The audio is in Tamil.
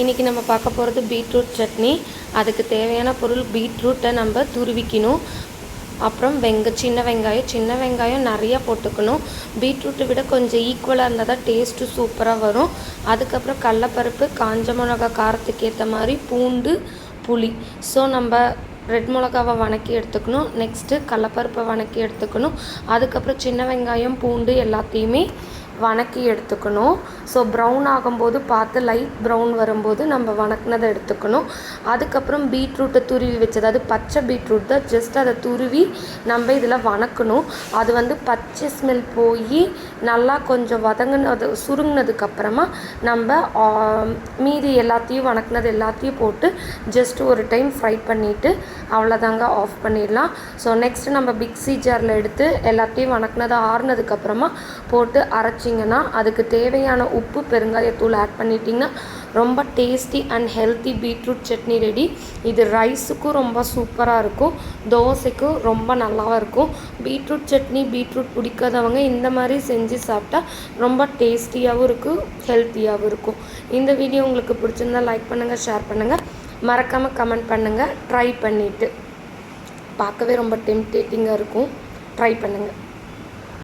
இன்றைக்கி நம்ம பார்க்க போகிறது பீட்ரூட் சட்னி. அதுக்கு தேவையான பொருள் பீட்ரூட்டை நம்ம துருவிக்கணும். அப்புறம் சின்ன வெங்காயம் நிறையா போட்டுக்கணும். பீட்ரூட்டை விட கொஞ்சம் ஈக்குவலாக இருந்தால் தான் டேஸ்ட்டு சூப்பராக வரும். அதுக்கப்புறம் கடலப்பருப்பு, காஞ்ச மிளகா காரத்துக்கு ஏற்ற மாதிரி, பூண்டு, புளி. ஸோ நம்ம ரெட் மிளகாவை வதக்கி எடுத்துக்கணும். நெக்ஸ்ட்டு கடலப்பருப்பை வதக்கி எடுத்துக்கணும். அதுக்கப்புறம் சின்ன வெங்காயம், பூண்டு எல்லாத்தையுமே வதக்கி எடுத்துக்கணும். ஸோ ப்ரௌன் ஆகும்போது பார்த்து லைட் ப்ரௌன் வரும்போது நம்ம வதக்கினதை எடுத்துக்கணும். அதுக்கப்புறம் பீட்ரூட்டை துருவி வச்சது, அது பச்சை பீட்ரூட் தான், ஜஸ்ட் அதை துருவி நம்ம இதில் வதக்கணும். அது பச்சை ஸ்மெல் போய் நல்லா கொஞ்சம் சுருங்கினதுக்கப்புறமா நம்ம மீதி எல்லாத்தையும் வதக்கினது எல்லாத்தையும் போட்டு ஜஸ்ட் ஒரு டைம் ஃப்ரை பண்ணிவிட்டு அவ்வளோதாங்க, ஆஃப் பண்ணிடலாம். ஸோ நெக்ஸ்ட்டு நம்ம மிக்ஸி ஜாரில் எடுத்து எல்லாத்தையும் வதக்கினதை ஆறுனதுக்கப்புறமா போட்டு அரைச்சிங்கன்னா அதுக்கு தேவையான உப்பு, பெருங்காயத்தூள் ஆட் பண்ணிட்டிங்கன்னா ரொம்ப tasty and healthy beetroot chutney ready. இது ரைஸுக்கும் ரொம்ப சூப்பராக இருக்கும், தோசைக்கும் ரொம்ப நல்லாவும் இருக்கும். பீட்ரூட் சட்னி பீட்ரூட் பிடிக்காதவங்க இந்த மாதிரி செஞ்சு சாப்பிட்டா ரொம்ப டேஸ்டியாகவும் இருக்கும், ஹெல்த்தியாகவும் இருக்கும். இந்த வீடியோ உங்களுக்கு பிடிச்சிருந்தால் லைக் பண்ணுங்கள், ஷேர் பண்ணுங்கள், மறக்காமல் கமெண்ட் பண்ணுங்கள். ட்ரை பண்ணிவிட்டு பார்க்கவே ரொம்ப டெம்டேட்டிங்காக இருக்கும். ட்ரை பண்ணுங்கள்.